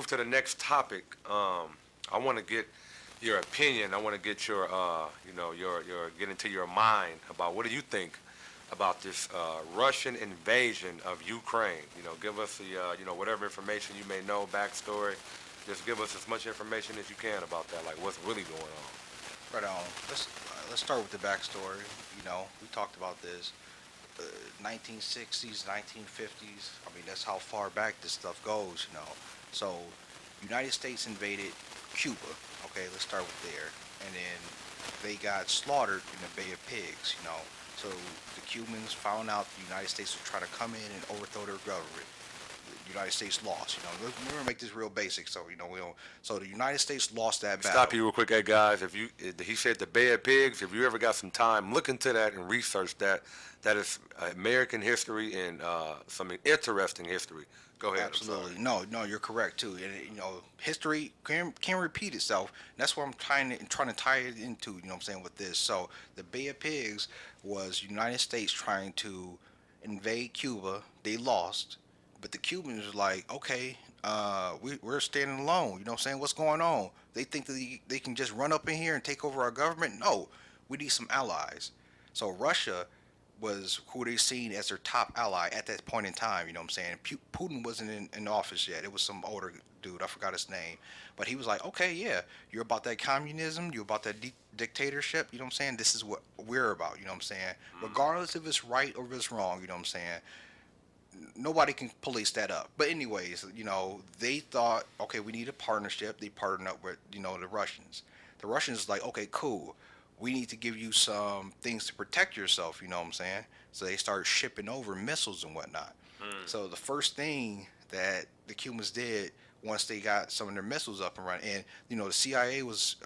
to the next topic, I want to get your opinion. I want to get your, your get into your mind about what do you think about this Russian invasion of Ukraine. Give us the, whatever information you may know, backstory. Just give us as much information as you can about that, like what's really going on. Right on. Let's start with the backstory. We talked about this. 1960s, 1950s. I mean, that's how far back this stuff goes. So, United States invaded Cuba. Okay, let's start with there, and then they got slaughtered in the Bay of Pigs. So the Cubans found out the United States was trying to come in and overthrow their government. The United States lost. We're gonna make this real basic, so we don't. So the United States lost that battle. Stop you real quick, hey guys. He said the Bay of Pigs. If you ever got some time, look into that and research that. That is American history and some interesting history. Go ahead. Absolutely. No, you're correct too. And history can repeat itself. And that's what I'm trying to tie it into. What I'm saying with this. So the Bay of Pigs was United States trying to invade Cuba. They lost, but the Cubans were like, okay, we're standing alone. What I'm saying? What's going on? They think that they can just run up in here and take over our government. No, we need some allies. So Russia was who they seen as their top ally at that point in time. What I'm saying? Putin wasn't in office yet. It was some older dude. I forgot his name. But he was like, okay, yeah, you're about that communism. You're about that dictatorship. What I'm saying? This is what we're about. What I'm saying? Regardless if it's right or if it's wrong. What I'm saying? Nobody can police that up. But anyways, they thought, okay, we need a partnership. They partnered up with, the Russians. The Russians like, okay, cool. We need to give you some things to protect yourself, what I'm saying? So they started shipping over missiles and whatnot. So the first thing that the Cubans did once they got some of their missiles up and running, and, the CIA was,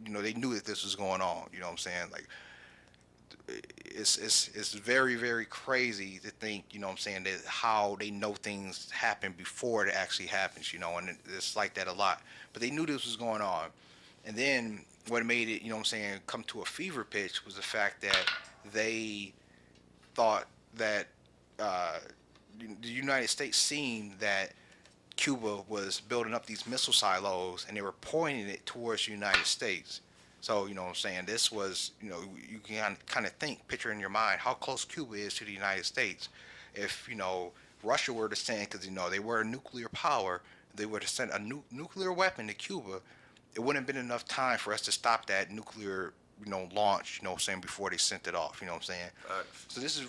they knew that this was going on, what I'm saying? Like, it's very, very crazy to think, what I'm saying, that how they know things happen before it actually happens, and it's like that a lot. But they knew this was going on. And then what made it, what I'm saying, come to a fever pitch was the fact that they thought that the United States seen that Cuba was building up these missile silos and they were pointing it towards the United States. So, what I'm saying, this was, you can kind of picture in your mind how close Cuba is to the United States. If, Russia were to send, because, they were a nuclear power, they were to send a nuclear weapon to Cuba, it wouldn't have been enough time for us to stop that nuclear, launch, saying, before they sent it off, what I'm saying? So this is,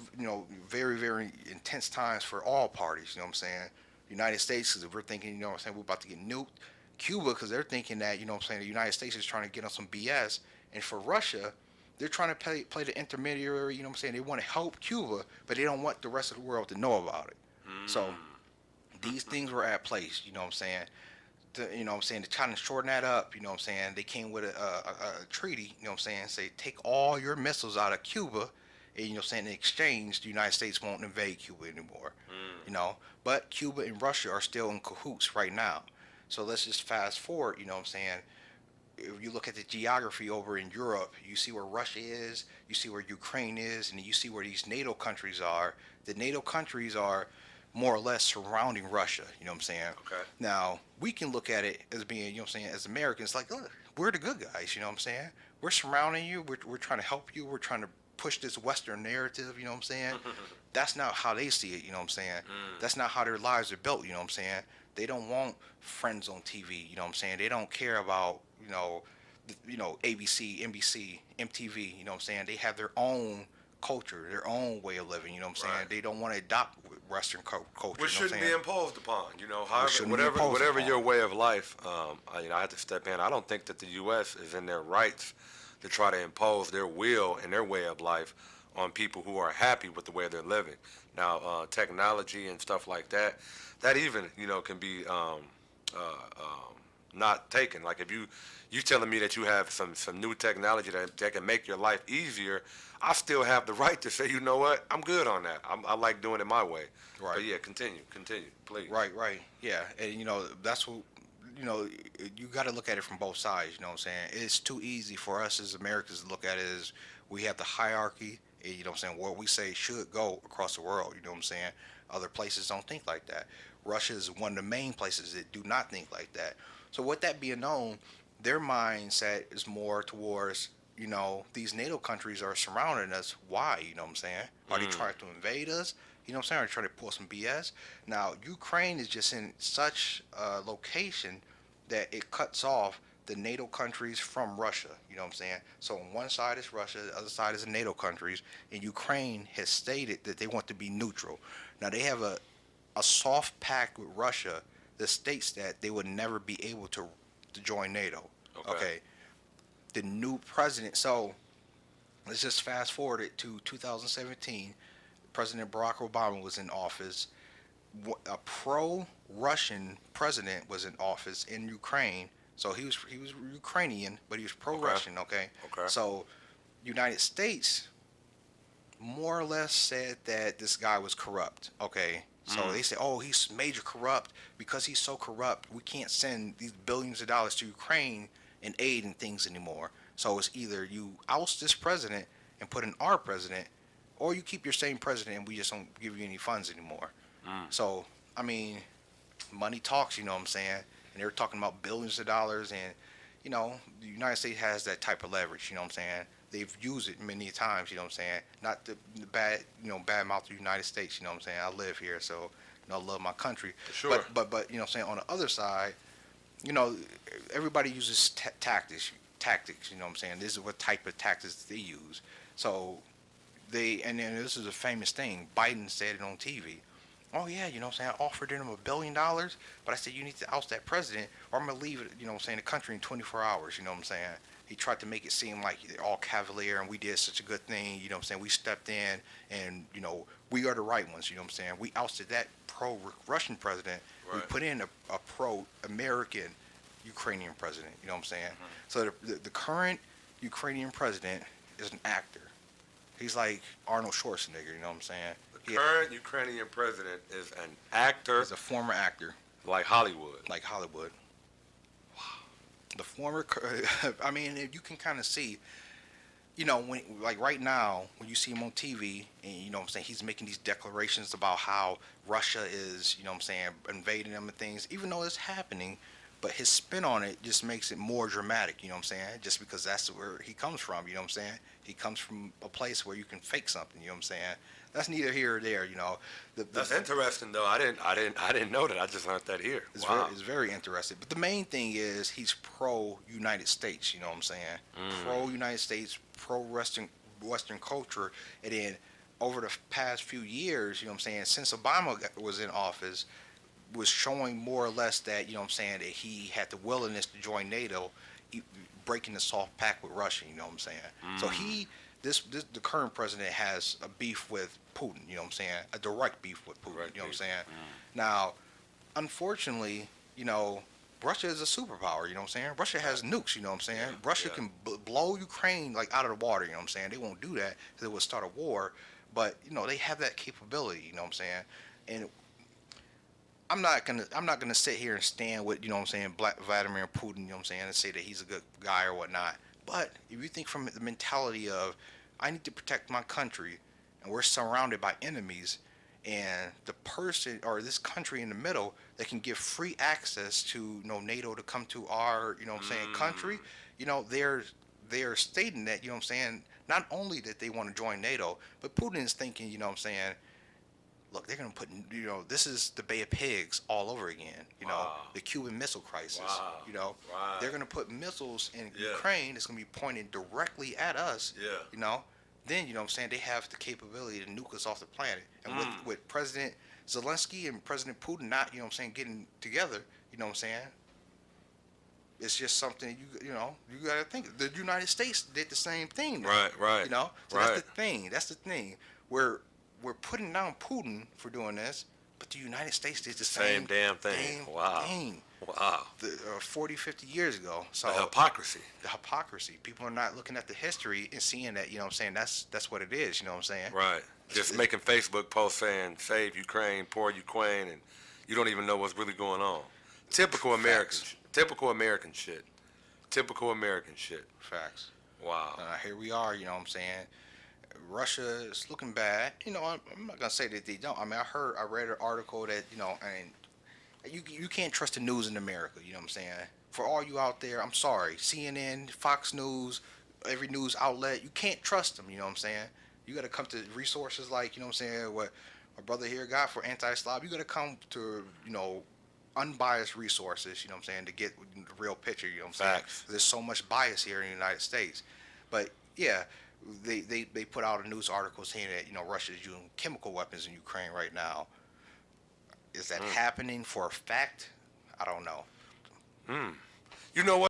very, very intense times for all parties, what I'm saying? United States, because if we're thinking, what I'm saying, we're about to get nuked. Cuba, because they're thinking that, what I'm saying, the United States is trying to get on some BS. And for Russia, they're trying to play the intermediary, what I'm saying? They want to help Cuba, but they don't want the rest of the world to know about it. So these things were at place, what I'm saying? What I'm saying, to try to shorten that up, what I'm saying, they came with a treaty, what I'm saying, say, take all your missiles out of Cuba, and, what I'm saying, in exchange, the United States won't invade Cuba anymore, But Cuba and Russia are still in cahoots right now. So let's just fast forward, what I'm saying. If you look at the geography over in Europe, you see where Russia is, you see where Ukraine is, and you see where these NATO countries are. The NATO countries are more or less surrounding Russia, what I'm saying? Okay. Now, we can look at it as being, what I'm saying, as Americans, like, look, we're the good guys, what I'm saying? We're surrounding you, we're trying to help you, we're trying to push this Western narrative, what I'm saying? That's not how they see it, what I'm saying? That's not how their lives are built, what I'm saying? They don't want friends on TV, what I'm saying? They don't care about, ABC, NBC, MTV, what I'm saying? They have their own culture, their own way of living, what I'm saying? Right. They don't want to adopt Western culture. Which shouldn't be imposed upon, shouldn't be whatever imposed whatever upon. your way of life. I have to step in. I don't think that the U.S. is in their rights to try to impose their will and their way of life on people who are happy with the way they're living. Now, technology and stuff like that, that even can be not taken. Like if you telling me that you have some new technology that can make your life easier, I still have the right to say, you know what, I'm good on that. I like doing it my way. Right. But yeah, continue, please. Right, yeah, and that's what you got to look at it from both sides. What I'm saying? It's too easy for us as Americans to look at it as we have the hierarchy. And, what I'm saying? What we say should go across the world. What I'm saying? Other places don't think like that. Russia is one of the main places that do not think like that. So with that being known, their mindset is more towards, these NATO countries are surrounding us. Why? You know what I'm saying? Are they Mm. trying to invade us? You know what I'm saying? Are they trying to pull some BS? Now, Ukraine is just in such a location that it cuts off the NATO countries from Russia. You know what I'm saying? So on one side is Russia, the other side is the NATO countries, and Ukraine has stated that they want to be neutral. Now they have a soft pact with Russia that states that they would never be able to join NATO. Okay. Okay. The new president. So let's just fast forward it to 2017. President Barack Obama was in office. A pro-Russian president was in office in Ukraine. So he was Ukrainian, but he was Okay. pro-Russian. Okay. Okay. So United States more or less said that this guy was corrupt. Okay. So Mm. they say, oh, he's major corrupt. Because he's so corrupt, we can't send these billions of dollars to Ukraine and aid and things anymore. So it's either you oust this president and put in our president, or you keep your same president and we just don't give you any funds anymore. Mm. So, I mean, money talks, you know what I'm saying? And they're talking about billions of dollars, and, the United States has that type of leverage, you know what I'm saying? They've used it many times, you know what I'm saying? Not the bad, bad mouth the United States, you know what I'm saying? I live here, so, I love my country. For sure. But you know what I'm saying? On the other side, you know, everybody uses tactics, you know what I'm saying? This is what type of tactics they use. So, and then this is a famous thing. Biden said it on TV. Oh yeah, you know what I'm saying? I offered them $1 billion, but I said you need to oust that president, or I'm gonna leave it, you know what I'm saying, the country in 24 hours. You know what I'm saying? He tried to make it seem like they're all cavalier and we did such a good thing. You know what I'm saying? We stepped in and we are the right ones. You know what I'm saying? We ousted that pro-Russian president. We Right. put in a pro-American Ukrainian president. You know what I'm saying? Mhm. So the current Ukrainian president is an actor. He's like Arnold Schwarzenegger. You know what I'm saying? The current Ukrainian president is an actor He's a former actor, like Hollywood. like Hollywood. The former, I mean, you can kind of see, when like right now, when you see him on TV, and you know what I'm saying, he's making these declarations about how Russia is, you know what I'm saying, invading them and things, even though it's happening, but his spin on it just makes it more dramatic, you know what I'm saying, just because that's where he comes from, you know what I'm saying. He comes from a place where you can fake something, you know what I'm saying. That's neither here or there, you know. That's interesting, though. I didn't know that. I just learned that here. It's Wow. very interesting. But the main thing is he's pro United States, you know what I'm saying? Mm. Pro United States, pro Western culture. And then over the past few years, you know what I'm saying, since Obama was in office, was showing more or less that, you know what I'm saying, that he had the willingness to join NATO, breaking the soft pact with Russia, you know what I'm saying? So Mm. the current president has a beef with Putin, you know what I'm saying? A direct beef with Putin, Direct you know what I'm beef. saying? Now, unfortunately, Russia is a superpower, you know what I'm saying? Russia has nukes, you know what I'm saying? Yeah, Russia yeah. can blow Ukraine like out of the water, you know what I'm saying? They won't do that because it would start a war, but they have that capability, you know what I'm saying? And I'm not gonna sit here and stand with, you know what I'm saying, Black Vladimir Putin, you know what I'm saying, and say that he's a good guy or whatnot. But if you think from the mentality of I need to protect my country and we're surrounded by enemies, and the person or this country in the middle that can give free access to NATO to come to our, you know what I'm saying, country, Mm. they're stating that, you know what I'm saying, not only that they want to join NATO, but Putin is thinking, you know what I'm saying, look, they're going to put, this is the Bay of Pigs all over again, Wow. the Cuban Missile Crisis, Wow. Right. they're going to put missiles in Yeah. Ukraine that's going to be pointed directly at us, Yeah. then, you know what I'm saying, they have the capability to nuke us off the planet. And with President Zelensky and President Putin not, you know what I'm saying, getting together, you know what I'm saying, it's just something you got to think. The United States did the same thing. Now, Right. Right. So Right. that's the thing. That's the thing. We're putting down Putin for doing this, but the United States did the Same damn thing. Wow. thing Wow. 40, 50 years ago. So The hypocrisy. the hypocrisy. People are not looking at the history and seeing that, you know what I'm saying, that's what it is, you know what I'm saying? Right. Just making Facebook posts saying "Save Ukraine, poor Ukraine," and you don't even know what's really going on. Typical American. Facts. Typical American shit. Typical American shit. Facts. Wow. Here we are, you know what I'm saying? Russia is looking bad. I'm not gonna say that they don't. I mean, I read an article that, and You can't trust the news in America. You know what I'm saying? For all you out there, I'm sorry. CNN, Fox News, every news outlet, you can't trust them. You know what I'm saying? You got to come to resources like, you know what I'm saying, what my brother here got for anti-Slav. You got to come to, unbiased resources. You know what I'm saying, to get the real picture. You know what I'm saying? Facts. There's so much bias here in the United States, but yeah. They put out a news article saying that Russia is using chemical weapons in Ukraine right now. Is that Mm. happening for a fact? I don't know. Mm. You know what?